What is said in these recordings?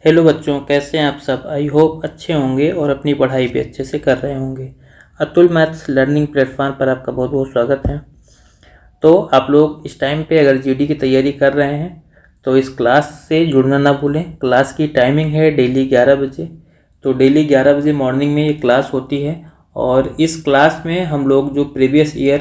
Hello बच्चों, कैसे हैं आप सब। आई होप अच्छे होंगे और अपनी पढ़ाई भी अच्छे से कर रहे होंगे। अतुल मैथ्स लर्निंग प्लेटफॉर्म पर आपका बहुत बहुत स्वागत है। तो आप लोग इस टाइम पे अगर जीडी की तैयारी कर रहे हैं तो इस क्लास से जुड़ना ना भूलें। क्लास की टाइमिंग है डेली 11 बजे। तो डेली 11 बजे मॉर्निंग में ये क्लास होती है और इस क्लास में हम लोग जो प्रीवियस ईयर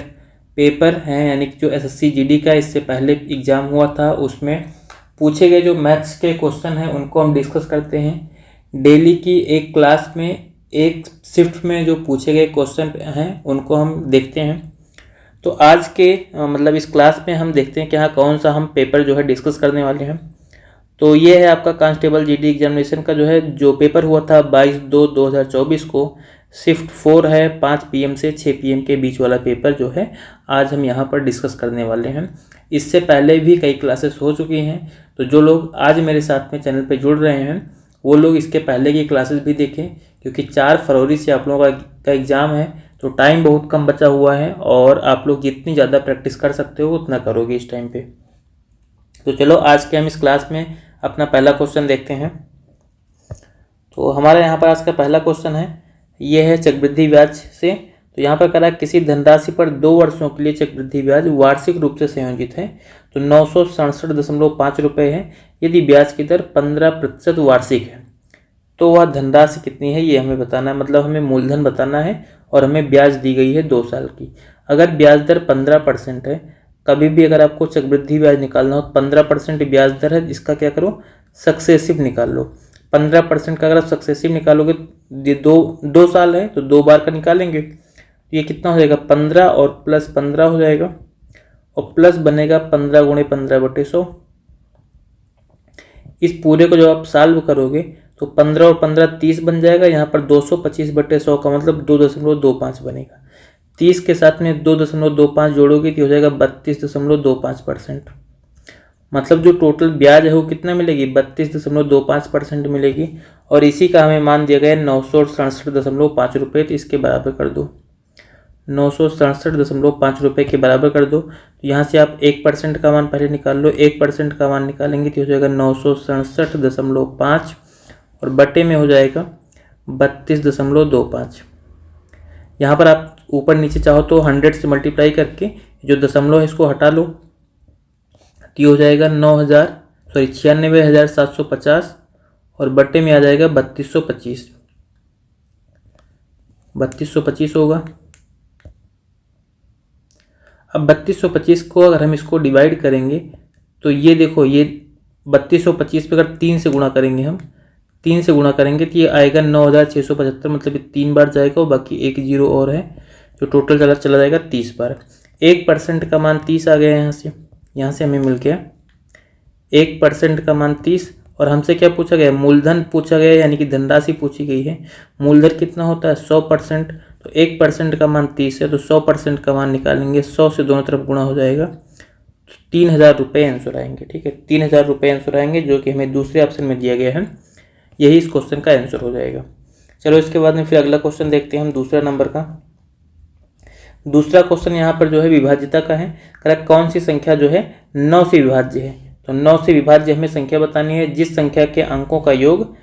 पेपर हैं, यानी कि जो एसएससी जीडी का इससे पहले एग्ज़ाम हुआ था, उसमें पूछे गए जो मैथ्स के क्वेश्चन हैं उनको हम डिस्कस करते हैं। डेली की एक क्लास में एक शिफ्ट में जो पूछे गए क्वेश्चन हैं उनको हम देखते हैं। तो आज के मतलब इस क्लास में हम देखते हैं कि हाँ कौन सा हम पेपर जो है डिस्कस करने वाले हैं। तो ये है आपका कांस्टेबल जीडी एग्जामिनेशन का जो पेपर हुआ था 22/2/2024 को। शिफ्ट 4 है, 5 PM से 6 PM के बीच वाला पेपर जो है आज हम यहाँ पर डिस्कस करने वाले हैं। इससे पहले भी कई क्लासेस हो चुकी हैं, तो जो लोग आज मेरे साथ में चैनल पे जुड़ रहे हैं वो लोग इसके पहले की क्लासेस भी देखें, क्योंकि 4 फरवरी से आप लोगों का एग्ज़ाम है। तो टाइम बहुत कम बचा हुआ है और आप लोग जितनी ज़्यादा प्रैक्टिस कर सकते हो उतना करोगे इस टाइम पे। तो चलो आज के हम इस क्लास में अपना पहला क्वेश्चन देखते हैं। तो हमारा यहाँ पर आज का पहला क्वेश्चन है, ये है चक्रवृद्धि ब्याज से। तो यहाँ पर कह रहा है किसी धनराशि पर 2 वर्षों के लिए चक्रवृद्धि ब्याज वार्षिक रूप से संयोजित है। तो 967.5 रुपये है। यदि ब्याज की दर 15% वार्षिक है तो वह धनराशि कितनी है, ये हमें बताना है। मतलब हमें मूलधन बताना है और हमें ब्याज दी गई है 2 साल की। अगर ब्याज दर 15% है, कभी भी अगर आपको चक्रवृद्धि ब्याज निकालना हो 15% ब्याज दर है, इसका क्या करो, सक्सेसिव निकाल लो। 15% का अगर आप सक्सेसिव निकालोगे, ये दो साल है तो 2 बार का निकालेंगे, तो ये कितना हो जाएगा, 15 और प्लस 15 हो जाएगा और प्लस बनेगा 15 × 15/100। इस पूरे को जब आप सॉल्व करोगे तो 15 और 15 30 बन जाएगा। यहाँ पर 225/100 का मतलब 2.25 बनेगा। 30 के साथ में 2.25 जोड़ोगे तो हो जाएगा 32.25%। मतलब जो टोटल ब्याज है वो कितना मिलेगी, 32.25% मिलेगी। और इसी का हमें मान दिया गया है 967.5 रुपये। तो इसके बराबर कर दो, 967.5 रुपये के बराबर कर दो। तो यहाँ से आप 1% का मान पहले निकाल लो। 1% का मान निकालेंगे तो हो जाएगा 967.5 और बटे में हो जाएगा 32.25। यहाँ पर आप ऊपर नीचे चाहो तो 100 से मल्टीप्लाई करके जो दशमलव है इसको हटा लो, तो हो जाएगा 96,750 और बटे में आ जाएगा 3225। 3225 होगा। अब 3225 को अगर हम इसको डिवाइड करेंगे तो ये देखो, ये 3225 पे अगर 3 से गुणा करेंगे, हम 3 से गुणा करेंगे तो ये आएगा 9675। मतलब ये 3 बार जाएगा और बाकी एक जीरो और है, जो टोटल चला जाएगा 30 बार। 1% का मान 30 आ गया यहाँ से हमें मिल गया 1% का मान 30। और हमसे क्या पूछा गया, मूलधन पूछा गया, यानी कि धनराशि पूछी गई है। मूलधन कितना होता है, 100%। तो 1% का मान 30 है, तो 100% का मान निकालेंगे, 100 से दोनों तरफ गुणा हो जाएगा, 3000 रुपये आंसर आएंगे। ठीक है, 3000 रुपये आंसर आएंगे, जो कि हमें दूसरे ऑप्शन में दिया गया है। यही इस क्वेश्चन का आंसर हो जाएगा। चलो इसके बाद में फिर अगला क्वेश्चन देखते हैं हम, दूसरा नंबर का। दूसरा क्वेश्चन यहाँ पर जो है विभाज्यता का है। करेक्ट, कौन सी संख्या जो है 9 से विभाज्य है। तो 9 से विभाज्य हमें संख्या बतानी है जिस संख्या के अंकों का योग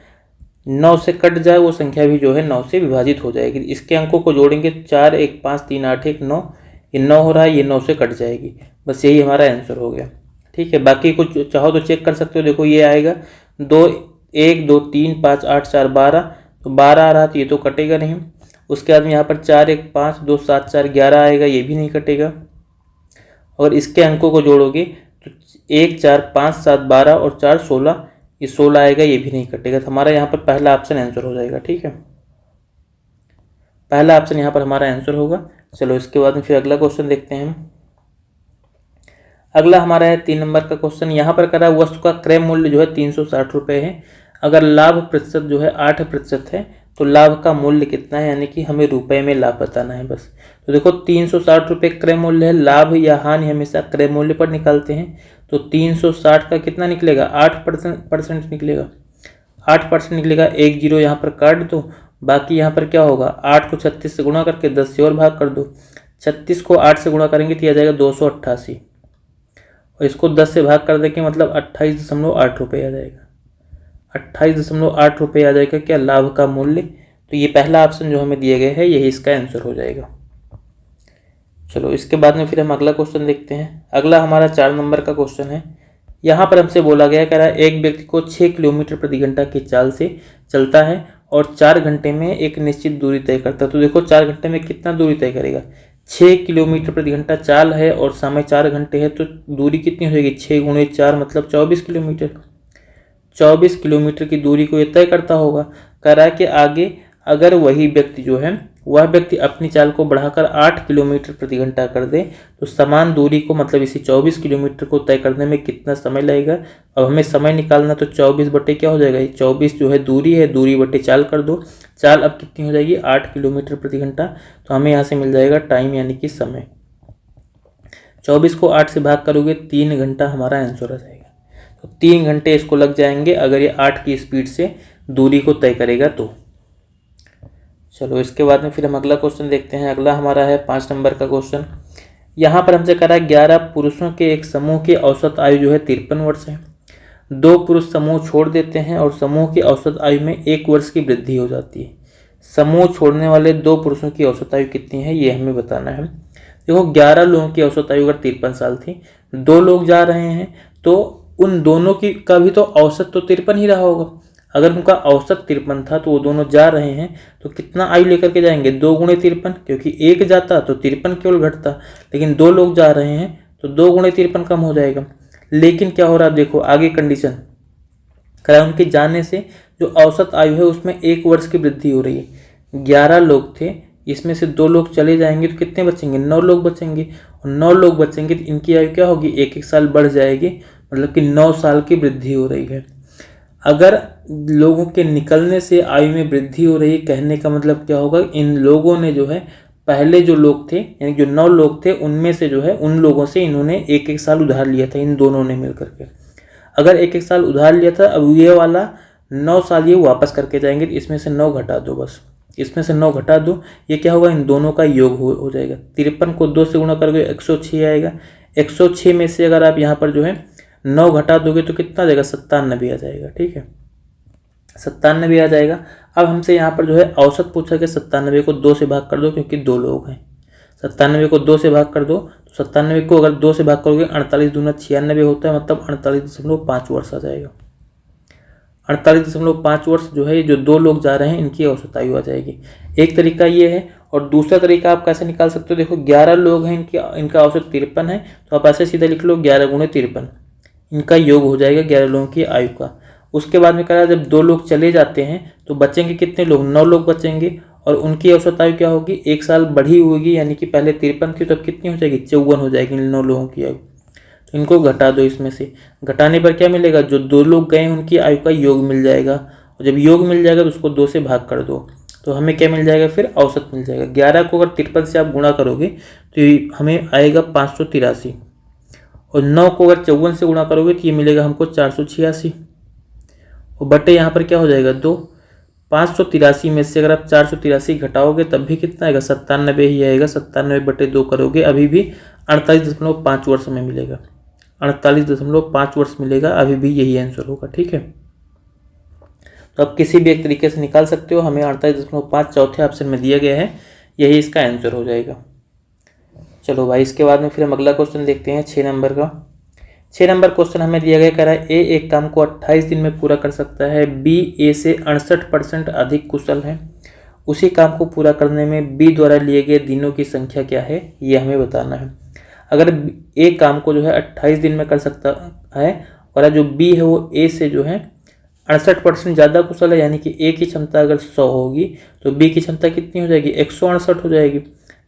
9 से कट जाए, वो संख्या भी जो है 9 से विभाजित हो जाएगी। इसके अंकों को जोड़ेंगे 4 1 5 3 8 1 9, ये 9 हो रहा है, ये 9 से कट जाएगी। बस यही हमारा आंसर हो गया। ठीक है, बाकी कुछ चाहो तो चेक कर सकते हो। देखो ये आएगा 2 1 2 3 5 8 4 12, तो 12 आ रहा तो ये तो कटेगा नहीं। उसके बाद में यहाँ पर 4 1 5 2 7 4 11 आएगा, ये भी नहीं कटेगा। और इसके अंकों को जोड़ोगे तो 1 4 5 7 12 और 4 16, ये 16 आएगा, ये भी नहीं कटेगा। तो हमारा यहाँ पर पहला ऑप्शन आंसर हो जाएगा। ठीक है, पहला ऑप्शन यहाँ पर हमारा आंसर होगा। चलो इसके बाद में फिर अगला क्वेश्चन देखते हैं हम। अगला हमारा है 3 नंबर का क्वेश्चन। यहाँ पर कह रहा है वस्तु का क्रय मूल्य जो है 360 रुपये है। अगर लाभ प्रतिशत जो है 8% है तो लाभ का मूल्य कितना है, यानी कि हमें रुपए में लाभ बताना है बस। तो देखो 360 रुपये क्रय मूल्य है। लाभ या हानि हमेशा क्रय मूल्य पर निकालते हैं। तो 360 का कितना निकलेगा, 8% निकलेगा। 8% निकलेगा, एक जीरो यहाँ पर काट दो। बाकी यहाँ पर क्या होगा, 8 को 36 से गुणा करके 10 से और भाग कर दो। 36 को 8 से गुणा करेंगे तो आ जाएगा 288, और इसको 10 से भाग कर देंगे मतलब 28.8 रुपये आ जाएगा। 28.8 रुपये आ जाएगा क्या लाभ का मूल्य। तो ये पहला ऑप्शन जो हमें दिया गया है यही इसका आंसर हो जाएगा। चलो इसके बाद में फिर हम अगला क्वेश्चन देखते हैं। अगला हमारा 4 नंबर का क्वेश्चन है। यहाँ पर हमसे बोला गया कह रहा है एक व्यक्ति को 6 किलोमीटर प्रति घंटा की चाल से चलता है और 4 घंटे में एक निश्चित दूरी तय करता है। तो देखो 4 घंटे में कितना दूरी तय करेगा, 6 किलोमीटर प्रति घंटा चाल है और समय 4 घंटे है, तो दूरी कितनी हो जाएगी, 6 गुणे 4 मतलब 24 किलोमीटर। 24 किलोमीटर की दूरी को ये तय करता होगा। कह रहा है कि आगे अगर वही व्यक्ति जो है वह व्यक्ति अपनी चाल को बढ़ाकर 8 किलोमीटर प्रति घंटा कर दे तो समान दूरी को मतलब इसी 24 किलोमीटर को तय करने में कितना समय लगेगा। अब हमें समय निकालना, तो 24 बटे क्या हो जाएगा, 24 जो है दूरी है, दूरी बटे चाल कर दो। चाल अब कितनी हो जाएगी, 8 किलोमीटर प्रति घंटा। तो हमें यहाँ से मिल जाएगा टाइम यानी कि समय। 24 को 8 से भाग करोगे 3 घंटा हमारा आंसर आ जाएगा। तो 3 घंटे इसको लग जाएंगे अगर ये 8 की स्पीड से दूरी को तय करेगा तो। चलो इसके बाद में फिर हम अगला क्वेश्चन देखते हैं। अगला हमारा है 5 नंबर का क्वेश्चन। यहाँ पर हमसे कह रहा है 11 पुरुषों के एक समूह की औसत आयु जो है 53 वर्ष है। 2 पुरुष समूह छोड़ देते हैं और समूह की औसत आयु में 1 वर्ष की वृद्धि हो जाती है। समूह छोड़ने वाले 2 पुरुषों की औसत आयु कितनी है ये हमें बताना है। देखो 11 लोगों की औसत आयु अगर 53 साल थी, 2 लोग जा रहे हैं तो उन दोनों की का भी तो औसत तो 53 ही रहा होगा। अगर उनका औसत 53 था तो वो दोनों जा रहे हैं तो कितना आयु लेकर के जाएंगे, 2 गुणे 53, क्योंकि एक जाता तो 53 केवल घटता, लेकिन 2 लोग जा रहे हैं तो 2 गुणे 53 कम हो जाएगा। लेकिन क्या हो रहा है, देखो आगे कंडीशन करा, उनके जाने से जो औसत आयु है उसमें 1 वर्ष की वृद्धि हो रही है। 11 लोग थे, इसमें से 2 लोग चले जाएंगे तो कितने बचेंगे, 9 लोग बचेंगे, और 9 लोग बचेंगे तो इनकी आयु क्या होगी, 1-1 साल बढ़ जाएगी, मतलब कि 9 साल की वृद्धि हो रही है। अगर लोगों के निकलने से आयु में वृद्धि हो रही है, कहने का मतलब क्या होगा, इन लोगों ने जो है पहले जो लोग थे यानी जो 9 लोग थे उनमें से जो है उन लोगों से इन्होंने 1-1 साल उधार लिया था, इन दोनों ने मिल करके। अगर 1-1 साल उधार लिया था, अब ये वाला 9 साल ये वापस करके जाएंगे, तो इसमें से 9 घटा दो, बस इसमें से 9 घटा दो। ये क्या होगा, इन दोनों का योग हो जाएगा। 53 को 2 से गुणा करोगे 106 आएगा। 106 में से अगर आप यहाँ पर जो है 9 घटा दोगे तो कितना आ जाएगा, 97 आ जाएगा। ठीक है, 97 आ जाएगा। अब हमसे यहाँ पर जो है औसत पूछा कि 97 को 2 से भाग कर दो, क्योंकि 2 लोग हैं। 97 को 2 से भाग कर दो, तो 97 को अगर 2 से भाग करोगे 48 दूना 96 होता है, मतलब 48.5 वर्ष आ जाएगा। 48.5 वर्ष जो है जो 2 लोग जा रहे हैं इनकी औसत आयु आ जाएगी। एक तरीका ये है, और दूसरा तरीका आप कैसे निकाल सकते हो, देखो 11 लोग हैं, इनका औसत 53 है, तो आप ऐसे सीधा लिख लो 11 गुणे 53, इनका योग हो जाएगा 11 लोगों की आयु का। उसके बाद में कह रहा है जब 2 लोग चले जाते हैं तो बचेंगे कितने लोग, 9 लोग बचेंगे, और उनकी औसत आयु क्या होगी, 1 साल बढ़ी होगी, यानी कि पहले 53 थी तब कितनी हो जाएगी, 54 हो जाएगी 9 लोगों की आयु। तो इनको घटा दो, इसमें से घटाने पर क्या मिलेगा, जो 2 लोग गए उनकी आयु का योग मिल जाएगा, और जब योग मिल जाएगा तो उसको 2 से भाग कर दो, तो हमें क्या मिल जाएगा, फिर औसत मिल जाएगा। 11 को अगर 53 से आप गुणा करोगे तो हमें आएगा 583, और 9 को अगर 54 से गुणा करोगे तो ये मिलेगा हमको 486, और बटे यहाँ पर क्या हो जाएगा 2। 583 में से अगर आप 483 घटाओगे तब भी कितना आएगा, 97 ही आएगा। 97 बटे 2 करोगे अभी भी 48.5 वर्ष में मिलेगा, 48.5 वर्ष मिलेगा, अभी भी यही आंसर होगा। ठीक है, तो आप किसी भी एक तरीके से निकाल सकते हो। हमें 48.5 चौथे ऑप्शन में दिया गया है, यही इसका आंसर हो जाएगा। चलो भाई, इसके बाद में फिर हम अगला क्वेश्चन देखते हैं 6 नंबर का। 6 नंबर क्वेश्चन हमें दिया गया, कह रहा है ए एक काम को 28 दिन में पूरा कर सकता है, बी ए से 68% अधिक कुशल है, उसी काम को पूरा करने में बी द्वारा लिए गए दिनों की संख्या क्या है, ये हमें बताना है। अगर ए काम को जो है 28 दिन में कर सकता है, और जो बी है वो ए से जो है 68% ज़्यादा कुशल है, यानी कि ए की क्षमता अगर 100 होगी तो बी की क्षमता कितनी हो जाएगी, 168 हो जाएगी।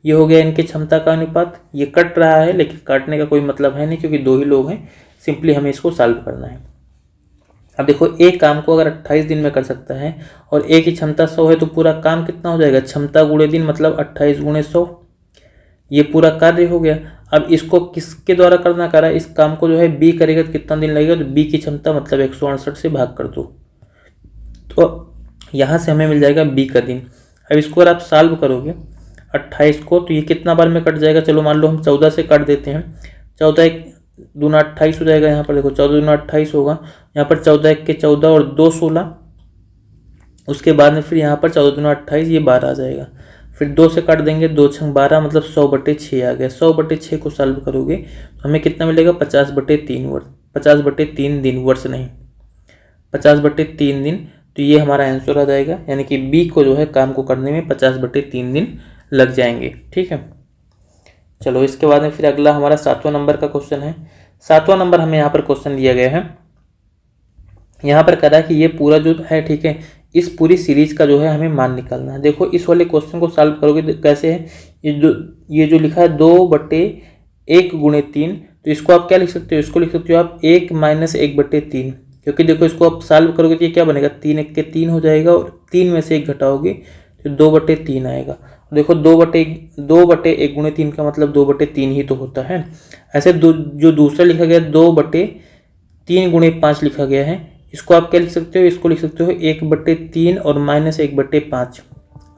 ये हो गया इनकी क्षमता का अनुपात। ये कट रहा है, लेकिन काटने का कोई मतलब है नहीं, क्योंकि 2 ही लोग हैं, सिंपली हमें इसको सॉल्व करना है। अब देखो एक काम को अगर 28 दिन में कर सकता है और ए की क्षमता 100 है, तो पूरा काम कितना हो जाएगा, क्षमता गुणे दिन मतलब 28 गुणे 100, ये पूरा कार्य हो गया। अब इसको किसके द्वारा करना, कह रहा है इस काम को जो है बी करेगा तो कितना दिन लगेगा, तो बी की क्षमता मतलब 168 से भाग कर दो, तो यहाँ से हमें मिल जाएगा बी का दिन। अब इसको अगर आप सॉल्व करोगे 28 को, तो ये कितना बार में कट जाएगा, चलो मान लो हम 14 से काट देते हैं। 14 दूना 28 हो जाएगा। यहाँ पर देखो 14 दूना 28 होगा। यहाँ पर 14 1 के 14 और 2 16। उसके बाद में फिर यहाँ पर 14 दूना 28, ये 12 आ जाएगा। फिर 2 से काट देंगे, 2 छंग 12 मतलब 100/6 आ गया। 100/6 को सॉल्व करोगे तो हमें कितना मिलेगा? 50/3 वर्ष। 50/3 दिन, वर्ष नहीं, 50/3 दिन। तो ये हमारा आंसर आ जाएगा, यानी कि बी को जो है काम को करने में 50/3 दिन लग जाएंगे। ठीक है, चलो इसके बाद में फिर अगला हमारा 7वां नंबर का क्वेश्चन है। 7वां नंबर हमें यहाँ पर क्वेश्चन दिया गया है। यहाँ पर कह रहा है कि ये पूरा जो है, ठीक है, इस पूरी सीरीज का जो है हमें मान निकालना है। देखो इस वाले क्वेश्चन को सॉल्व करोगे तो कैसे है, ये जो लिखा है 2/1 × 3, तो इसको आप क्या लिख सकते हो? इसको लिख सकते हो आप 1 - 1/3, क्योंकि देखो इसको आप सॉल्व करोगे तो ये क्या बनेगा? 3 1 के 3 हो जाएगा और 3 में से 1 घटाओगे तो 2/3 आएगा। देखो 2/1 × 3 का मतलब 2/3 ही तो होता है। ऐसे जो दूसरा लिखा गया 2/3 × 5 लिखा गया है, इसको आप क्या लिख सकते हो? इसको लिख सकते हो 1/3 और -1/5।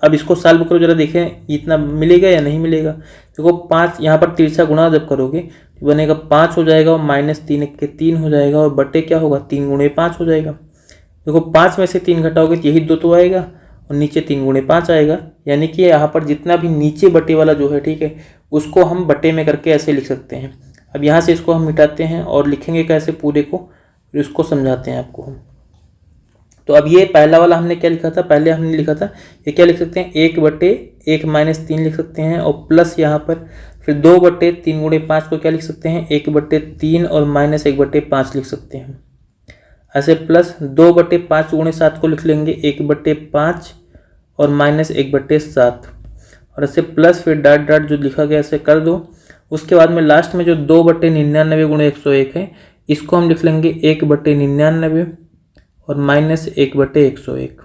अब इसको सॉल्व करो जरा, देखें इतना मिलेगा या नहीं मिलेगा। देखो 5 यहाँ पर तिरछा गुणा जब करोगे तो बनेगा 5 हो जाएगा और -3 1 के 3 हो जाएगा और बटे क्या होगा? 3 × 5 हो जाएगा। देखो 5 में से 3 घटाओगे तो यही 2 तो आएगा और नीचे 3 × 5 आएगा, यानी कि यहाँ पर जितना भी नीचे बटे वाला जो है, ठीक है, उसको हम बटे में करके ऐसे लिख सकते हैं। अब यहाँ से इसको हम मिटाते हैं और लिखेंगे कैसे पूरे को, फिर उसको समझाते हैं आपको हम। तो अब ये पहला वाला हमने क्या लिखा था? पहले हमने लिखा था, ये क्या लिख सकते हैं? 1/1 - 3 लिख सकते हैं और प्लस यहाँ पर फिर 2/3 × 5 को क्या लिख सकते हैं? 1/3 और -1/5 लिख सकते हैं। ऐसे प्लस 2/5 × 7 को लिख लेंगे 1/5 और -1/7, और ऐसे प्लस फिर डॉट डॉट जो लिखा गया ऐसे कर दो। उसके बाद में लास्ट में जो 2/99 × 101 है, इसको हम लिख लेंगे 1/99 और -1/101।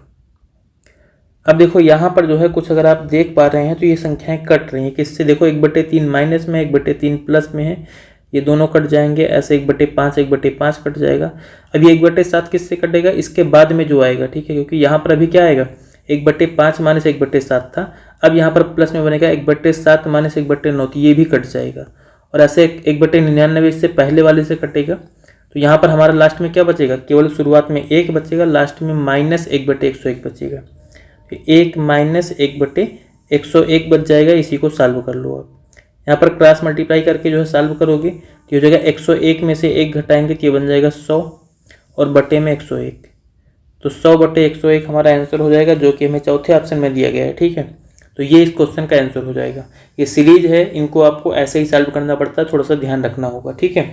अब देखो यहाँ पर जो है कुछ अगर आप देख पा रहे हैं तो ये संख्याएं कट रही हैं किससे? देखो 1/3 माइनस में, 1/3 प्लस में है, ये दोनों कट जाएंगे। ऐसे 1/5 1/5 कट जाएगा। अब ये 1/7 किससे कटेगा? इसके बाद में जो आएगा, ठीक है, क्योंकि यहाँ पर अभी क्या आएगा? 1/5 - 1/7 था। अब यहाँ पर प्लस में बनेगा 1/7 - 1/9, तो ये भी कट जाएगा। और ऐसे 1/99 इससे पहले वाले से कटेगा। तो यहाँ पर हमारा लास्ट में क्या बचेगा? केवल शुरुआत में 1 बचेगा, लास्ट में -1/101 बचेगा। 1 - 1/101 बच जाएगा। इसी को सॉल्व कर लो आप। यहाँ पर क्रॉस मल्टीप्लाई करके जो है सॉल्व करोगे तो ये हो जाएगा 101 में से 1 घटाएंगे तो ये बन जाएगा 100 और बटे में 101। तो 100/101 हमारा आंसर हो जाएगा, जो कि हमें चौथे ऑप्शन में दिया गया है। ठीक है, तो ये इस क्वेश्चन का आंसर हो जाएगा। ये सीरीज है, इनको आपको ऐसे ही सॉल्व करना पड़ता है, थोड़ा सा ध्यान रखना होगा। ठीक है,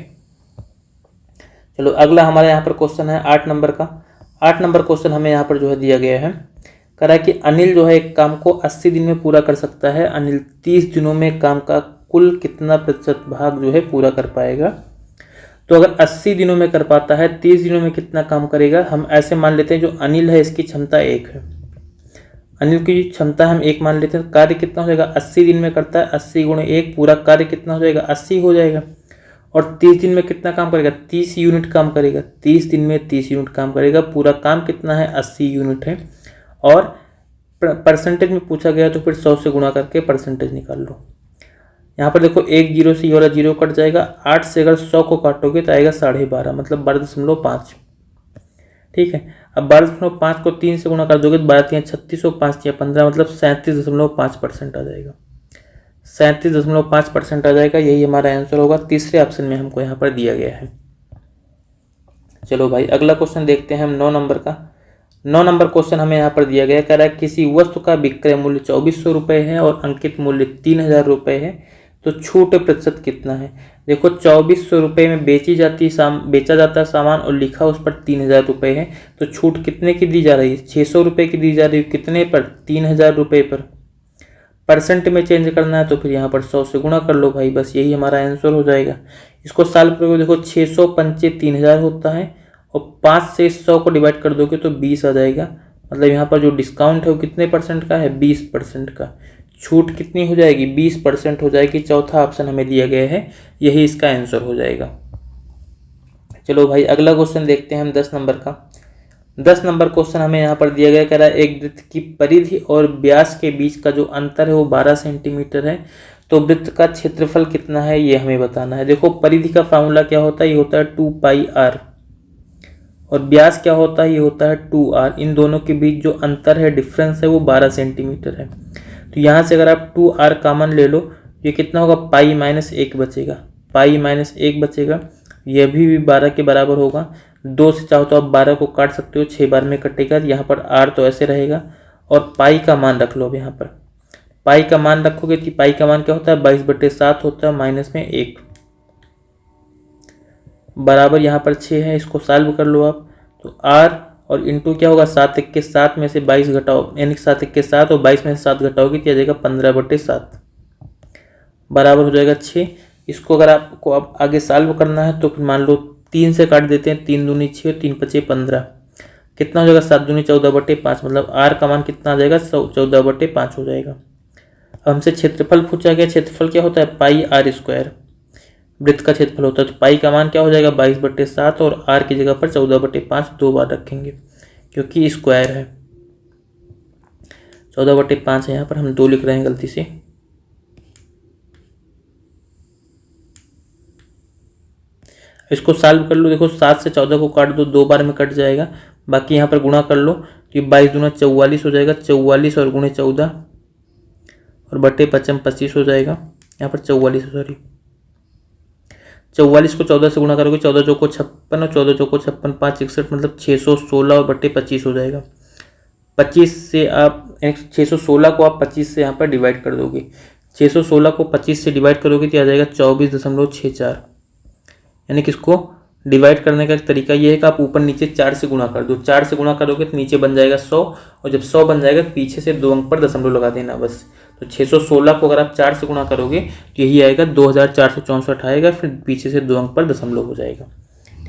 चलो अगला हमारे यहाँ पर क्वेश्चन है 8 नंबर का। 8 नंबर क्वेश्चन हमें यहाँ पर जो है दिया गया है, कह रहा है कि अनिल जो है एक काम को 80 दिन में पूरा कर सकता है। अनिल 30 दिनों में काम का कुल कितना प्रतिशत भाग जो है पूरा कर पाएगा? तो अगर 80 दिनों में कर पाता है, 30 दिनों में कितना काम करेगा? हम ऐसे मान लेते हैं जो अनिल है इसकी क्षमता 1 है। अनिल की क्षमता हम 1 मान लेते हैं। कार्य कितना हो जाएगा? 80 दिन में करता है, 80 × 1 पूरा कार्य कितना हो जाएगा? 80 हो जाएगा। और 30 दिन में कितना काम करेगा? 30 यूनिट काम करेगा। 30 दिन में 30 यूनिट काम करेगा। पूरा काम कितना है? 80 यूनिट है। और परसेंटेज में पूछा गया तो फिर 100 से गुणा करके परसेंटेज निकाल लो। यहाँ पर देखो 1 0 से ये वाला 0 कट जाएगा। 8 से अगर 100 को काटोगे तो आएगा 12.5, मतलब 12.5। ठीक है, अब 12.5 को 3 से गुणा कर दोगे तो 12 × 36 और 5 × 15, मतलब 37.5% आ जाएगा। 37.5% आ जाएगा। यही हमारा आंसर होगा। तीसरे ऑप्शन में हमको यहाँ पर दिया गया है। चलो भाई अगला क्वेश्चन देखते हैं हम 9 नंबर का। 9 नंबर क्वेश्चन हमें यहाँ पर दिया गया, कह रहा है किसी वस्तु का विक्रय मूल्य 2400 रुपये है और अंकित मूल्य 3000 रुपये है, तो छूट प्रतिशत कितना है? देखो 2400 रुपये में बेचा जाता है सामान और लिखा उस पर 3000 रुपये है, तो छूट कितने की दी जा रही है? 600 रुपये की दी जा रही है। कितने पर? 3000 रुपये पर। परसेंट में चेंज करना है तो फिर यहाँ पर 100 से गुणा कर लो भाई, बस यही हमारा आंसर हो जाएगा। इसको सॉल्व करोगे, देखो 600 पंचे 3000 होता है और 5 से 100 को डिवाइड कर दोगे तो 20 आ जाएगा। मतलब यहाँ पर जो डिस्काउंट है वो कितने परसेंट का है? 20% का। छूट कितनी हो जाएगी? 20% हो जाएगी। चौथा ऑप्शन हमें दिया गया है, यही इसका आंसर हो जाएगा। चलो भाई अगला क्वेश्चन देखते हैं हम 10 नंबर का। 10 नंबर क्वेश्चन हमें यहाँ पर दिया गया, कह रहा है एक वृत्त की परिधि और व्यास के बीच का जो अंतर है वो 12 सेंटीमीटर है, तो वृत्त का क्षेत्रफल कितना है ये हमें बताना है। देखो परिधि का फार्मूला क्या होता है, ये होता है 2πr, और व्यास क्या होता है, ये होता है 2r। इन दोनों के बीच जो अंतर है, डिफरेंस है, वो 12 सेंटीमीटर है। तो यहाँ से अगर आप 2r कॉमन ले लो, ये कितना होगा, π-1 बचेगा, π-1 बचेगा। यह भी 12 के बराबर होगा। 2 से चाहो तो आप 12 को काट सकते हो, 6 बार में कटेगा। यहाँ पर r तो ऐसे रहेगा, और पाई का मान रख लो। अब यहाँ पर पाई का मान रखोगे तो पाई का मान क्या होता है, 22/7 होता है, माइनस में 1 बराबर यहाँ पर 6 है। इसको सॉल्व कर लो आप, तो r और इंटू क्या होगा, 7 में से 22 घटाओ, यानी 7 और 22 में से 7 घटाओगे तो आ जाएगा 15/7 बराबर हो जाएगा 6। इसको अगर आपको अब आगे सॉल्व करना है तो फिर मान लो 3 से काट देते हैं, 3 दूनी 6 और 3 पचे 15, कितना हो जाएगा, 7 दूनी 14/5, मतलब r का मान कितना आ जाएगा, 14/5 हो जाएगा। अब हमसे क्षेत्रफल पूछा गया, क्षेत्रफल क्या होता है, πr², वृत्त का क्षेत्रफल होता है। तो पाई का मान क्या हो जाएगा, 22/7, और r की जगह पर 14/5 2 बार रखेंगे क्योंकि स्क्वायर है। 14/5 है, यहाँ पर हम 2 लिख रहे हैं गलती से। इसको सॉल्व कर लो, देखो 7 से 14 को काट दो, 2 बार में कट जाएगा, बाकी यहाँ पर गुणा कर लो तो ये 22 दूना 44 हो जाएगा, 44 और गुणे 14 और बटे 25 हो जाएगा। यहाँ पर 44 सॉरी 44 को 14 से गुणा करोगे, 14 चौको 56 और 14 चौको 56, 5 61, मतलब 616 और बटे 25 हो जाएगा। 25 से आप 616 को आप 25 से यहाँ पर डिवाइड कर दोगे, 616 को 25 से डिवाइड करोगे तो आ जाएगा 24.64, यानी कि इसको डिवाइड करने का एक तरीका ये है कि आप ऊपर नीचे 4 से गुणा कर दो। 4 से गुणा करोगे तो नीचे बन जाएगा 100, और जब 100 बन जाएगा तो पीछे से 2 अंक पर दशमलव लगा देना बस। तो 616 को अगर आप 4 से गुणा करोगे तो यही आएगा, 2464 आएगा, फिर पीछे से 2 अंक पर दशमलव हो जाएगा।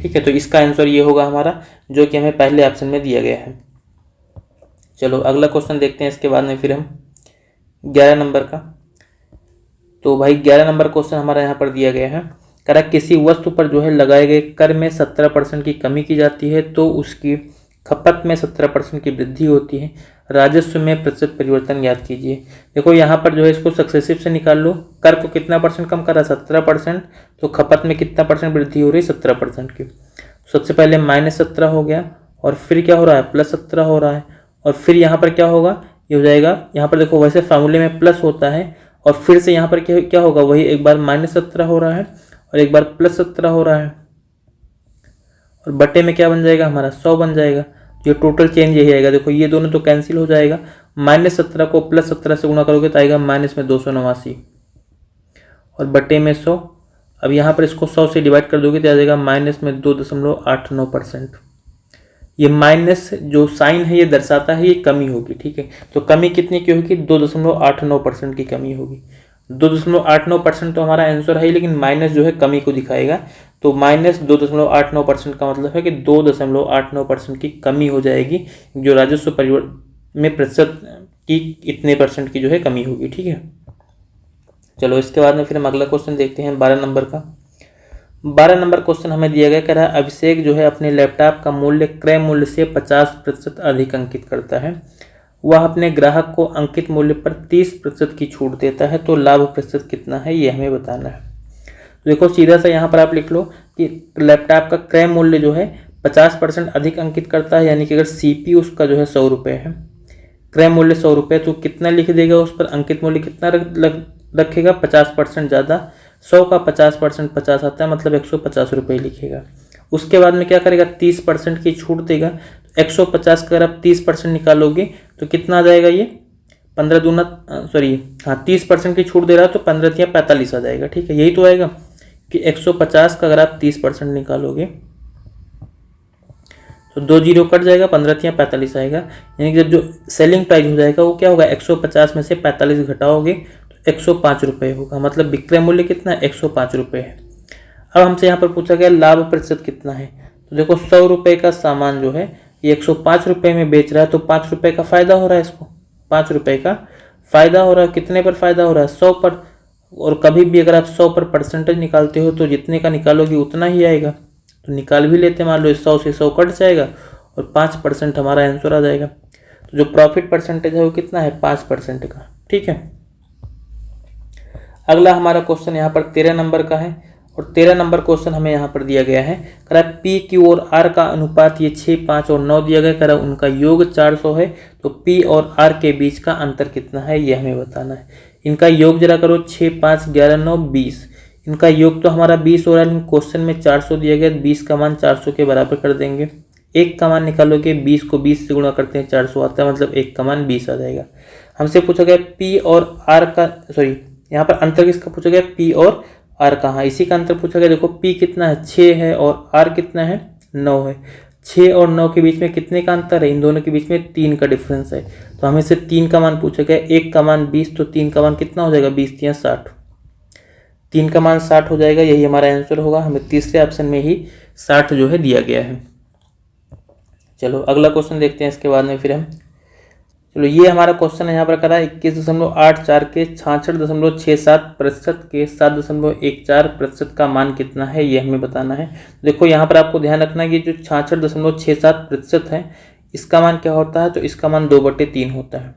ठीक है, तो इसका आंसर ये होगा हमारा, जो कि हमें पहले ऑप्शन में दिया गया है। चलो अगला क्वेश्चन देखते हैं, इसके बाद में फिर हम 11 नंबर का। तो भाई 11 नंबर क्वेश्चन हमारा यहाँ पर दिया गया है, करा किसी वस्तु पर जो है लगाए गए कर में 17% की कमी की जाती है तो उसकी खपत में 17% की वृद्धि होती है, राजस्व में प्रतिशत परिवर्तन ज्ञात कीजिए। देखो यहाँ पर जो है इसको सक्सेसिव से निकाल लो, कर को कितना परसेंट कम करा, 17%, तो खपत में कितना परसेंट वृद्धि हो रही है, 17% की। सबसे पहले -17 हो गया, और फिर क्या हो रहा है, +17 हो रहा है, और फिर यहाँ पर क्या होगा, ये हो जाएगा, यहाँ पर देखो वैसे फार्मूले में प्लस होता है, और फिर से यहाँ पर क्या होगा, वही एक बार -17 हो रहा है और एक बार +17 हो रहा है, और बटे में क्या बन जाएगा हमारा, 100 बन जाएगा। ये टोटल चेंज यही आएगा। देखो ये दोनों तो कैंसिल हो जाएगा, -17 को +17 से गुणा करोगे तो आएगा -289 और बटे में 100। अब यहाँ पर इसको 100 से डिवाइड कर दोगे तो आ जाएगा -2.89%। ये माइनस जो साइन है ये दर्शाता है ये कमी होगी। ठीक है, तो कमी कितनी की होगी, 2.89% की कमी होगी। 2.89% तो हमारा आंसर है, लेकिन माइनस जो है कमी को दिखाएगा, तो -2.89% का मतलब है कि 2.89% की कमी हो जाएगी, जो राजस्व परिवर्तन में प्रतिशत की इतने परसेंट की जो है कमी होगी। ठीक है, चलो इसके बाद में फिर हम अगला क्वेश्चन देखते हैं 12 नंबर का। 12 नंबर क्वेश्चन हमें दिया गया, कह रहा है अभिषेक जो है अपने लैपटॉप का मूल्य क्रय मूल्य से 50% अधिक अंकित करता है, वह अपने ग्राहक को अंकित मूल्य पर 30% की छूट देता है, तो लाभ प्रतिशत कितना है ये हमें बताना है। तो देखो सीधा सा यहाँ पर आप लिख लो कि लैपटॉप का क्रय मूल्य जो है 50% अधिक अंकित करता है, यानी कि अगर सीपीयू उसका जो है 100 रुपये है, क्रय मूल्य 100 रुपये, तो कितना लिख देगा उस पर, अंकित मूल्य कितना रखेगा, 50% ज़्यादा, 100 का 50% 50 आता है, मतलब 150 रुपये लिखेगा। उसके बाद में क्या करेगा, 30% की छूट देगा, 150 का अगर आप 30% निकालोगे तो कितना आ जाएगा, ये 30% की छूट दे रहा है तो 15 या 45 आ जाएगा। ठीक है, यही तो आएगा कि 150 का अगर आप 30% निकालोगे तो 2 जीरो कट जाएगा, 15 या 45 आएगा, यानी कि जब जो सेलिंग प्राइस हो जाएगा वो क्या होगा, 150 में से 45 घटाओगे तो 105 रुपये होगा, मतलब विक्रय मूल्य कितना है, 105 रुपये है। अब हमसे यहाँ पर पूछा गया लाभ प्रतिशत कितना है, तो देखो 100 रुपये का सामान जो है ये 105 रुपये में बेच रहा है, तो 5 रुपये का फ़ायदा हो रहा है इसको, 5 रुपये का फ़ायदा हो रहा है। कितने पर फ़ायदा हो रहा है, 100 पर, और कभी भी अगर आप 100 पर परसेंटेज निकालते हो तो जितने का निकालोगे उतना ही आएगा, तो निकाल भी लेते हैं, मान लो 100 से 100 कट जाएगा और 5% हमारा आंसर आ जाएगा। तो जो प्रॉफिट परसेंटेज है वो कितना है, 5% का। ठीक है, अगला हमारा क्वेश्चन यहाँ पर 13 नंबर का है और 13 नंबर क्वेश्चन हमें यहाँ पर दिया गया है। कह रहा है पी क्यू और आर का अनुपात ये 6, 5 और 9 दिया गया। कह रहा है उनका योग 400 है, तो पी और आर के बीच का अंतर कितना है ये हमें बताना है। इनका योग जरा करो, 6, 5, 11, 9, 20। इनका योग तो हमारा 20 हो रहा है, लेकिन क्वेश्चन में 400 दिया गया, 20 का मान 400 के बराबर कर देंगे। 1 का मान निकालोगे, 20 को 20 से गुणा करते हैं 400 आता है, मतलब 1 का मान 20 आ जाएगा। हमसे पूछा गया पी और आर का, सॉरी यहाँ पर अंतर किसका पूछा गया, पी और आर का। हाँ, इसी का अंतर पूछा गया। देखो पी कितना है, 6 है, और आर कितना है, 9 है। 6 और 9 के बीच में कितने का अंतर है, इन दोनों के बीच में 3 का डिफरेंस है। तो हमें से 3 का मान पूछा गया, 1 का मान 20, तो 3 का मान कितना हो जाएगा, 20 या 60। 3 का मान 60 हो जाएगा, यही हमारा आंसर होगा। हमें तीसरे ऑप्शन में ही 60 जो है दिया गया है। चलो अगला क्वेश्चन देखते हैं इसके बाद में फिर हम। चलो ये हमारा क्वेश्चन है यहाँ पर करा 21.84 के 66.67% के 7.14% का मान कितना है ये हमें बताना है। देखो यहाँ पर आपको ध्यान रखना है कि जो 66.67% है इसका मान क्या होता है, तो इसका मान 2/3 होता है। और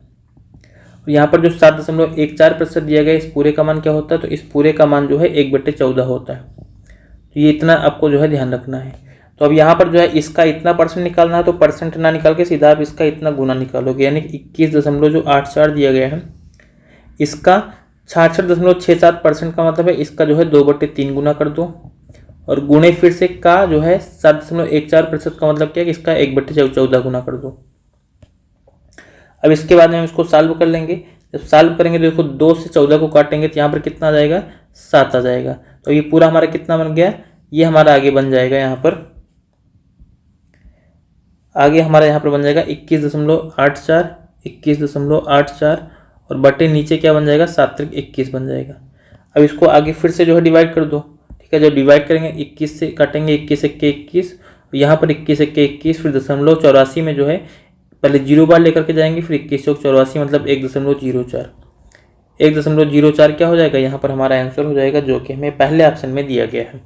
यहाँ पर जो 7.14% दिया गया इस पूरे का मान क्या होता है, तो इस पूरे का मान जो है 1/14 होता है। तो ये इतना आपको जो है ध्यान रखना है। तो अब यहाँ पर जो है इसका इतना परसेंट निकालना है, तो परसेंट ना निकाल के सीधा आप इसका इतना गुना निकालोगे, यानी 21.84 दिया गया है, इसका 66.67% का मतलब है इसका जो है 2/3 गुना कर दो, और गुणे फिर से का जो है 7.14% का मतलब क्या है, इसका 1/14 गुना कर दो। अब इसके बाद में हम इसको सॉल्व कर लेंगे। जब सॉल्व करेंगे तो देखो 2 से 14 को काटेंगे तो यहाँ पर कितना आ जाएगा, 7 आ जाएगा। तो ये पूरा हमारा कितना बन गया, ये हमारा आगे बन जाएगा, यहाँ पर आगे हमारा यहाँ पर बन जाएगा 21.84 और बटे नीचे क्या बन जाएगा, 7×21 बन जाएगा। अब इसको आगे फिर से जो है डिवाइड कर दो, ठीक है। जब डिवाइड करेंगे 21 से काटेंगे, 21 के 21, यहाँ पर 21 के 21, फिर 0.84 में जो है पहले 0 बार लेकर के जाएंगे, फिर 2184 मतलब 1.04। 1.04 क्या हो जाएगा, यहाँ पर हमारा आंसर हो जाएगा, जो कि हमें पहले ऑप्शन में दिया गया है।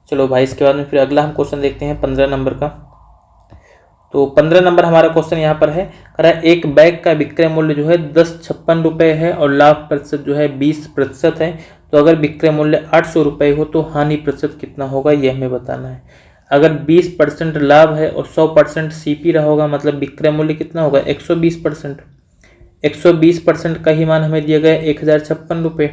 चलो भाई इसके बाद में फिर अगला हम क्वेश्चन देखते हैं 15 नंबर का। तो 15 नंबर हमारा क्वेश्चन यहाँ पर है, कह रहा है एक बैग का विक्रय मूल्य जो है 1056 रुपये है और लाभ प्रतिशत जो है 20% है। तो अगर विक्रय मूल्य 800 रुपये हो तो हानि प्रतिशत कितना होगा ये हमें बताना है। अगर 20% लाभ है और 100% सीपी रहा होगा, मतलब विक्रय मूल्य कितना होगा, 120%। 120% का ही मान हमें दिया गया 1056 रुपये।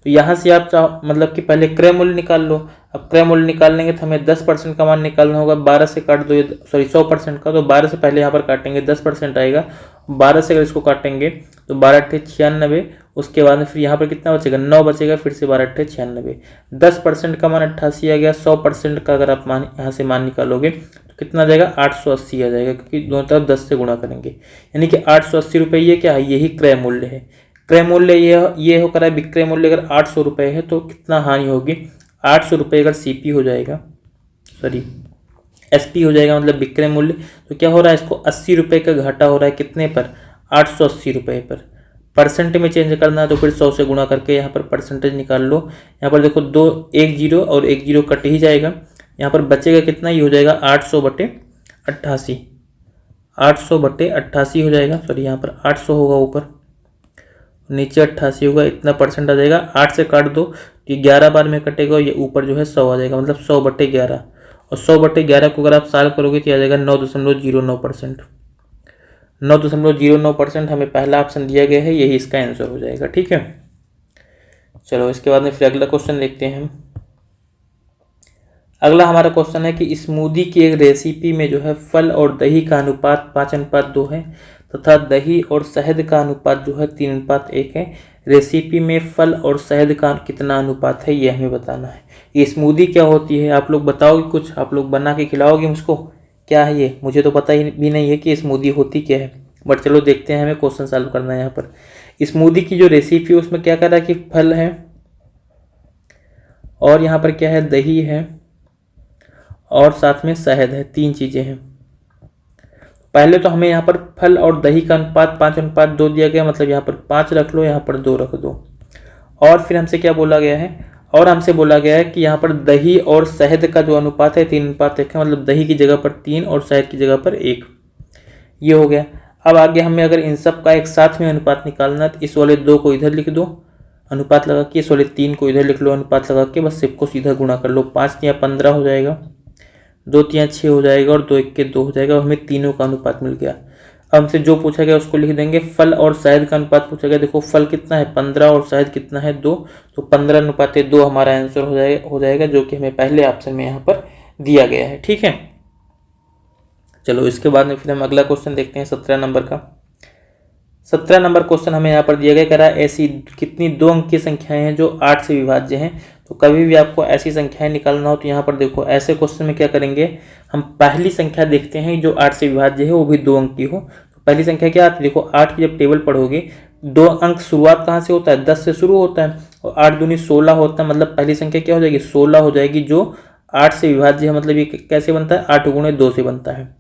तो यहाँ से आप मतलब कि पहले क्रय मूल्य निकाल लो। अब क्रय मूल्य निकाल लेंगे तो हमें 10% का मान निकालना होगा। 12 से काट दो, सॉरी 100% का, तो 12 से पहले यहाँ पर काटेंगे 10% आएगा। 12 से अगर इसको काटेंगे तो 12×8 = 96। उसके बाद में फिर यहाँ पर कितना बचेगा, 9 बचेगा, फिर से 12×8 = 96। 10% का मान 88 आ गया। 100% का अगर आप मान यहाँ से मान निकालोगे तो कितना आ जाएगा, 880 आ जाएगा, क्योंकि दोनों तरफ 10 से गुणा करेंगे। यानी कि 880 रुपये ये क्या है, यही क्रय मूल्य है। क्रय मूल्य ये होकर है, विक्रय मूल्य अगर 800 रुपये है तो कितना हानि होगी, 800 रुपये अगर सीपी हो जाएगा, सॉरी एसपी हो जाएगा, मतलब विक्रय मूल्य, तो क्या हो रहा है, इसको 80 रुपये का घाटा हो रहा है। कितने पर, 880 रुपये पर। परसेंट में चेंज करना है तो फिर 100 से गुणा करके यहाँ पर परसेंटेज निकाल लो। यहाँ पर देखो 1 0 और 1 0 कट ही जाएगा। यहाँ पर बचेगा कितना, ये हो जाएगा 800/88। 800/88 हो जाएगा, सॉरी यहाँ पर 800 होगा ऊपर, नीचे 88 होगा, इतना परसेंट आ जाएगा। 8 से काट दो, ये 11 बार में कटेगा, ये ऊपर जो है 100 आ जाएगा, मतलब 100/11। और 100/11 को अगर आप सॉल्व करोगे तो आ जाएगा 9.09%। 9.09% हमें पहला ऑप्शन दिया गया है, यही इसका आंसर हो जाएगा, ठीक है। चलो इसके बाद में फिर अगला क्वेश्चन देखते हैं हम। अगला हमारा क्वेश्चन है कि स्मूदी की एक रेसिपी में जो है फल और दही का अनुपात 5:2 है तथा दही और शहद का अनुपात जो है 3:1 है। रेसिपी में फल और शहद का कितना अनुपात है ये हमें बताना है। ये स्मूदी क्या होती है, आप लोग बताओगे, कुछ आप लोग बना के खिलाओगे मुझको, क्या है ये, मुझे तो पता ही भी नहीं है कि स्मूदी होती क्या है, बट चलो देखते हैं, हमें क्वेश्चन सॉल्व करना है। यहाँ पर स्मूदी की जो रेसिपी है उसमें क्या कर रहा है कि फल है और यहाँ पर क्या है, दही है और साथ में शहद है, 3 चीज़ें हैं। पहले तो हमें यहाँ पर फल और दही का अनुपात 5:2 दिया गया, मतलब यहाँ पर 5 रख लो, यहाँ पर 2 रख दो। और फिर हमसे क्या बोला गया है, और हमसे बोला गया है कि यहाँ पर दही और शहद का जो अनुपात है 3:1 है, मतलब दही की जगह पर 3 और शहद की जगह पर 1। ये हो गया। अब आगे हमें अगर इन सब का एक साथ में अनुपात निकालना है तो इस वाले 2 को इधर लिख दो, अनुपात लगा के, सॉरी 3 को इधर लिख लो अनुपात लगा के, बस सबको सीधा गुणा कर लो। 5 तियाँ 15 हो जाएगा, 2 तियाँ 6 हो जाएगा और 2 1 2 हो जाएगा। हमें तीनों का अनुपात मिल गया। अब हमसे जो पूछा गया उसको लिख देंगे। फल और शहद का अनुपात पूछा गया। देखो फल कितना है 15 और शहद कितना है 2, तो 15:2 हमारा आंसर हो जाएगा, जो कि हमें पहले ऑप्शन में यहाँ पर दिया गया है। ठीक है, चलो इसके बाद में फिर हम अगला क्वेश्चन देखते हैं 17 नंबर का। 17 नंबर क्वेश्चन हमें यहाँ पर दिया गया, कह रहा है ऐसी कितनी 2 अंक की संख्याएं हैं जो 8 से विभाज्य हैं। तो कभी भी आपको ऐसी संख्याएं निकालना हो तो यहाँ पर देखो ऐसे क्वेश्चन में क्या करेंगे, हम पहली संख्या देखते हैं जो 8 से विभाज्य है, वो भी 2 अंक की हो। तो पहली संख्या क्या आती है, देखो 8 की जब टेबल पढ़ोगे 2 अंक शुरुआत कहाँ से होता है, 10 से शुरू होता है, और 8 दूनी 16 होता है। मतलब पहली संख्या क्या हो जाएगी, 16 हो जाएगी, जो 8 से विभाज्य है। मतलब ये कैसे बनता है, 8 गुणे 2 से बनता है।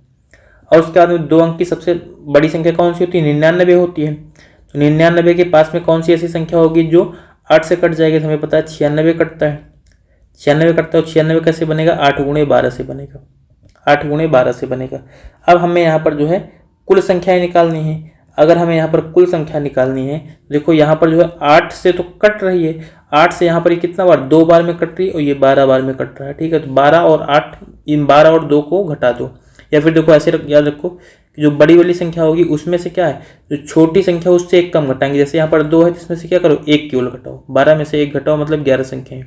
और उसके बाद में 2 अंक की सबसे बड़ी संख्या कौन सी होती है, 99 होती है। तो 99 के पास में कौन सी ऐसी संख्या होगी जो 8 से कट जाएगी, तो हमें पता है 96 कटता है। 96 कटता है, 96 कैसे बनेगा, 8 गुणे 12 से बनेगा, 8 गुणे 12 से बनेगा। अब हमें यहाँ पर जो है कुल संख्याएं निकालनी है। अगर हमें यहाँ पर कुल संख्या निकालनी है, देखो यहाँ पर जो है 8 से तो कट रही है, 8 से यहाँ पर ये कितना बार, 2 बार में कट रही है, और ये 12 बार में कट रहा है। ठीक है, तो 12 और 8, इन 12 और 2 को घटा दो, या फिर देखो ऐसे याद रखो कि जो बड़ी वाली संख्या होगी उसमें से क्या है, जो छोटी संख्या उससे एक कम घटाएंगे। जैसे यहाँ पर 2 है, जिसमें से क्या करो, 1 केवल घटाओ, 12 में से 1 घटाओ, मतलब 11 संख्याएं।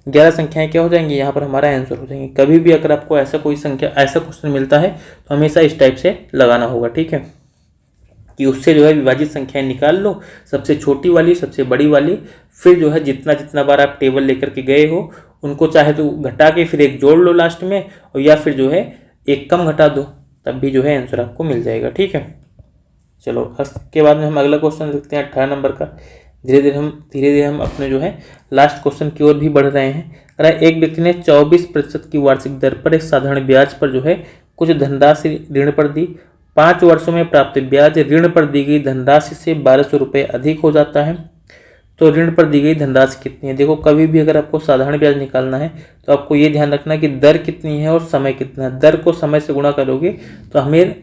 11 संख्याएं क्या हो जाएंगी, यहाँ पर हमारा आंसर हो जाएंगे। कभी भी अगर आपको ऐसा कोई संख्या, ऐसा क्वेश्चन मिलता है तो हमेशा इस टाइप से लगाना होगा। ठीक है, कि उससे जो है विभाजित संख्याएं निकाल लो, सबसे छोटी वाली, सबसे बड़ी वाली, फिर जो है जितना जितना बार आप टेबल लेकर के गए हो उनको चाहे तो घटा के फिर एक जोड़ लो लास्ट में, और या फिर जो है एक कम घटा दो, तब भी जो है आंसर आपको मिल जाएगा। ठीक है, चलो इसके बाद में हम अगला क्वेश्चन देखते हैं 18 नंबर का। धीरे धीरे हम अपने जो है लास्ट क्वेश्चन की ओर भी बढ़ रहे हैं। अगर एक व्यक्ति ने 24% की वार्षिक दर पर एक साधारण ब्याज पर जो है कुछ धनराशि ऋण पर दी, 5 वर्षों में प्राप्त ब्याज ऋण पर दी गई धनराशि से 1200 रुपये अधिक हो जाता है, तो ऋण पर दी गई धनराशि कितनी है। देखो कभी भी अगर आपको साधारण ब्याज निकालना है तो आपको ये ध्यान रखना कि दर कितनी है और समय कितना है। दर को समय से गुणा करोगे तो हमें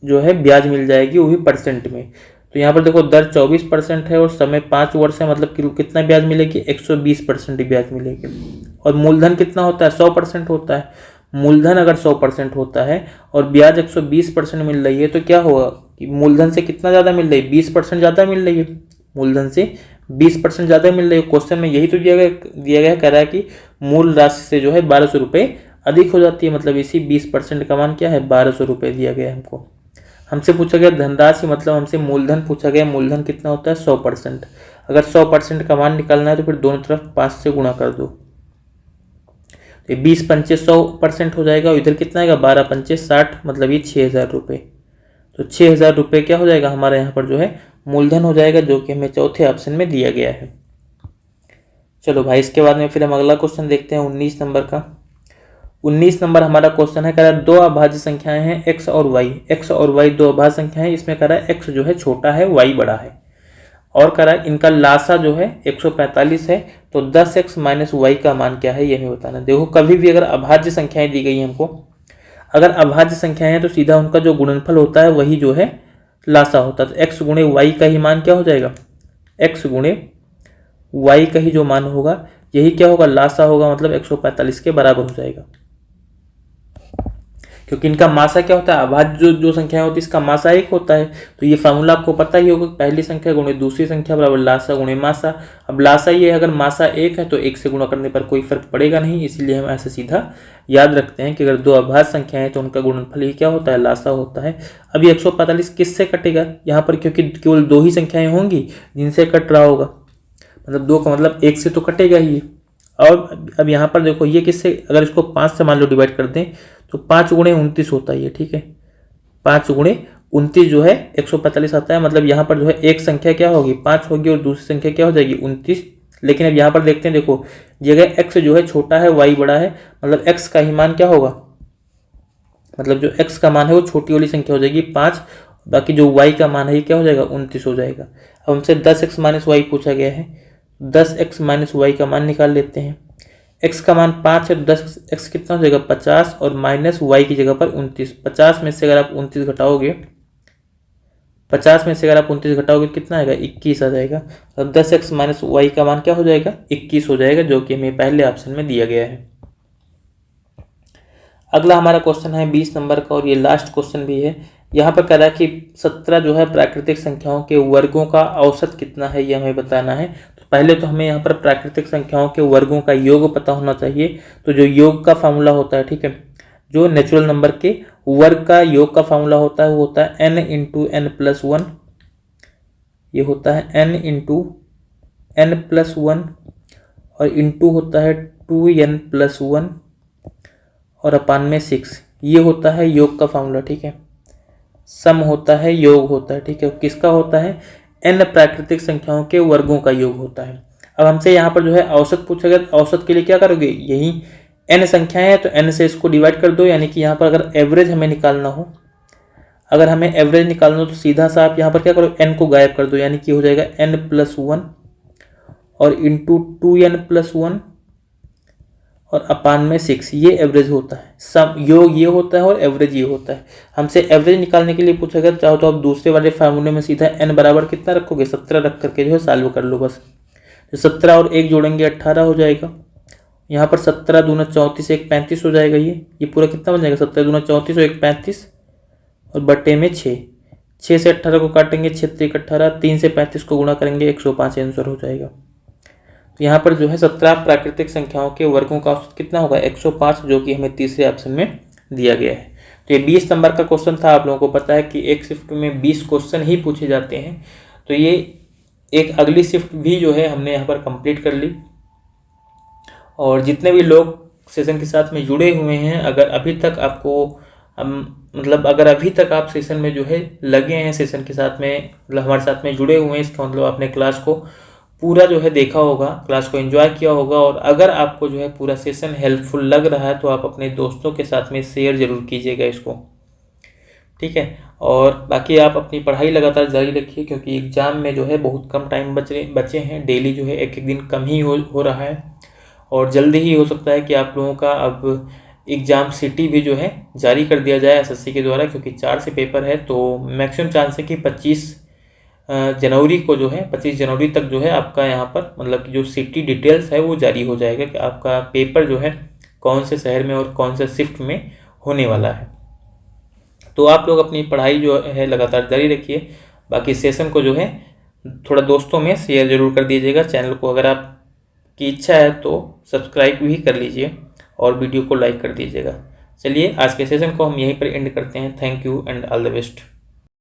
जो है ब्याज मिल जाएगी, वो भी परसेंट में। तो यहाँ पर देखो दर 24% है और समय 5 वर्ष है, मतलब कितना ब्याज मिलेगी, 120% ब्याज मिलेगी। और मूलधन कितना होता है, 100% होता है। मूलधन अगर 100% होता है और ब्याज 120% मिल रही है, तो क्या होगा कि मूलधन से कितना ज़्यादा मिल रही है, 20% ज़्यादा मिल रही है। मूलधन से 20% ज़्यादा मिल रही है। क्वेश्चन में यही तो दिया गया कह रहा है कि मूल राशि से जो है 1200 रुपये अधिक हो जाती है। मतलब इसी 20% का मान क्या है, 1200 रुपये दिया गया है हमको। हमसे पूछा गया धनराशि, मतलब हमसे मूलधन पूछा गया। मूलधन कितना होता है, 100%। अगर 100% का मान निकालना है तो फिर दोनों तरफ 5 से गुणा कर दो, तो 20 पंचे 100% हो जाएगा। और इधर कितना आएगा, 12 पंचे 60, मतलब ये 6000 रुपये। तो 6000 रुपये क्या हो जाएगा हमारा यहाँ पर जो है मूलधन हो जाएगा, जो कि हमें चौथे ऑप्शन में दिया गया है। चलो भाई इसके बाद में फिर हम अगला क्वेश्चन देखते हैं 19 नंबर का। 19 नंबर हमारा क्वेश्चन है, कह रहा है 2 अभाज्य संख्याएं हैं x और y। x और y 2 अभाज्य संख्याएं हैं। इसमें कह रहा है x जो है छोटा है, y बड़ा है, और कह रहा है इनका लासा जो है 145 है। तो 10x माइनस वाई का मान क्या है, ये हमें बताना। देखो कभी भी अगर अभाज्य संख्याएं दी गई हैं हमको, अगर अभाज्य संख्याएं हैं तो सीधा उनका जो गुणनफल होता है वही जो है लासा होता है। तो x गुणे वाई का ही मान क्या हो जाएगा, x गुणे वाई का ही जो मान होगा यही क्या होगा, लासा होगा। मतलब 145 के बराबर हो जाएगा, क्योंकि इनका मासा क्या होता है, अभाज्य जो संख्या होती है इसका मासा 1 होता है। तो ये फार्मूला आपको पता ही होगा, पहली संख्या गुणे दूसरी संख्या बराबर लासा गुणे मासा। अब लासा ये अगर मासा 1 है तो 1 से गुणा करने पर कोई फर्क पड़ेगा नहीं, इसीलिए हम ऐसे सीधा याद रखते हैं कि अगर 2 अभाज्य संख्याएं हैं तो उनका गुणनफल ही क्या होता है, लासा होता है। अब ये 145 किससे कटेगा यहाँ पर, क्योंकि केवल 2 ही संख्याएं होंगी जिनसे कट रहा होगा, मतलब 2 का मतलब 1 से तो कटेगा ही। और अब यहाँ पर देखो ये किससे, अगर इसको 5 से मान लो डिवाइड कर दें तो 5 गुणे 29 होता है ये। ठीक है, 5 गुणे 29 जो है 145 आता है। मतलब यहाँ पर जो है एक संख्या क्या होगी, 5 होगी, और दूसरी संख्या क्या हो जाएगी, 29। लेकिन अब यहाँ पर देखते हैं, देखो जगह x जो है छोटा है, y बड़ा है, मतलब x का ही मान क्या होगा, मतलब जो x का मान है वो छोटी वाली संख्या हो जाएगी 5, बाकी जो y का मान है क्या हो जाएगा, 29 हो जाएगा। अब हमसे 10x माइनस वाई पूछा गया है, 10x माइनस वाई का मान निकाल लेते हैं। x का मान 5 है, 10x कितना हो जाएगा 50, और माइनस y की जगह पर 29। 50 में से अगर आप 29 घटाओगे 50 में से अगर आप 29 घटाओगे तो कितना आएगा, 21 आ जाएगा। अब 10x माइनस वाई का मान क्या हो जाएगा, 21 हो जाएगा, जो कि हमें पहले ऑप्शन में दिया गया है। अगला हमारा क्वेश्चन है 20 नंबर का, और ये लास्ट क्वेश्चन भी है। यहाँ पर कह रहा है कि 17 जो है प्राकृतिक संख्याओं के वर्गों का औसत कितना है, ये हमें बताना है। तो पहले तो हमें यहाँ पर प्राकृतिक संख्याओं के वर्गों का योग पता होना चाहिए। तो जो योग का फार्मूला होता है, ठीक है, जो नेचुरल नंबर के वर्ग का योग का फार्मूला होता है वो होता है n into n plus one. ये होता है n into n plus one, और इंटू होता है 2n प्लस वन, और अपान में 6। ये होता है योग का फार्मूला, ठीक है। सम होता है, योग होता है, ठीक है। किसका होता है, n प्राकृतिक संख्याओं के वर्गों का योग होता है। अब हमसे यहाँ पर जो है औसत पूछेगा, औसत के लिए क्या करोगे, यही n संख्याएं हैं तो n से इसको डिवाइड कर दो, यानी कि यहाँ पर अगर एवरेज हमें निकालना हो, अगर हमें एवरेज निकालना हो तो सीधा सा आप यहाँ पर क्या करो, n को गायब कर दो, यानी कि हो जाएगा n प्लस वन, और इंटू 2n प्लस वन, और अपान में 6। ये एवरेज होता है। सम योग ये होता है और एवरेज ये होता है। हमसे एवरेज निकालने के लिए पूछेगा, चाहो तो आप दूसरे वाले फार्मूले में सीधा n बराबर कितना रखोगे, 17 रख करके जो है सॉल्व कर लो बस। तो 17 और 1 जोड़ेंगे 18 हो जाएगा। यहाँ पर 17 दूना 34, 1 35 हो जाएगा। ये पूरा कितना बन जाएगा, 17 दूना 34 और 1 35, और बटे में 6। 6 से 18 को काटेंगे, 6 3 18, 3 से 35 को गुणा करेंगे, 105 आंसर हो जाएगा। तो यहाँ पर जो है 17 प्राकृतिक संख्याओं के वर्गों का औसत कितना होगा, 105, जो कि हमें तीसरे ऑप्शन में दिया गया है। तो ये 20 नंबर का क्वेश्चन था। आप लोगों को पता है कि एक शिफ्ट में 20 क्वेश्चन ही पूछे जाते हैं। तो ये एक अगली शिफ्ट भी जो है हमने यहाँ पर कंप्लीट कर ली। और जितने भी लोग सेशन के साथ में जुड़े हुए हैं, अगर अभी तक आपको मतलब अगर अभी तक आप सेशन में जो है लगे हैं, सेशन के साथ में मतलब हमारे साथ में जुड़े हुए हैं, इसका मतलब आपने क्लास को पूरा जो है देखा होगा, क्लास को एंजॉय किया होगा। और अगर आपको जो है पूरा सेशन हेल्पफुल लग रहा है तो आप अपने दोस्तों के साथ में शेयर ज़रूर कीजिएगा इसको, ठीक है। और बाकी आप अपनी पढ़ाई लगातार जारी रखिए, क्योंकि एग्ज़ाम में जो है बहुत कम टाइम बचे हैं। डेली जो है एक एक दिन कम ही हो रहा है, और जल्दी ही हो सकता है कि आप लोगों का अब एग्ज़ाम सिटी भी जो है जारी कर दिया जाए एसएससी के द्वारा, क्योंकि 4 से पेपर है। तो मैक्सिमम चांस है कि 25 जनवरी को जो है 25 जनवरी तक जो है आपका यहाँ पर मतलब कि जो सिटी डिटेल्स है वो जारी हो जाएगा कि आपका पेपर जो है कौन से शहर में और कौन से शिफ्ट में होने वाला है। तो आप लोग अपनी पढ़ाई जो है लगातार जारी रखिए। बाकी सेशन को जो है थोड़ा दोस्तों में शेयर ज़रूर कर दीजिएगा। चैनल को अगर आपकी इच्छा है तो सब्सक्राइब भी कर लीजिए और वीडियो को लाइक कर दीजिएगा। चलिए आज के सेशन को हम यहीं पर एंड करते हैं। Thank you and all the best.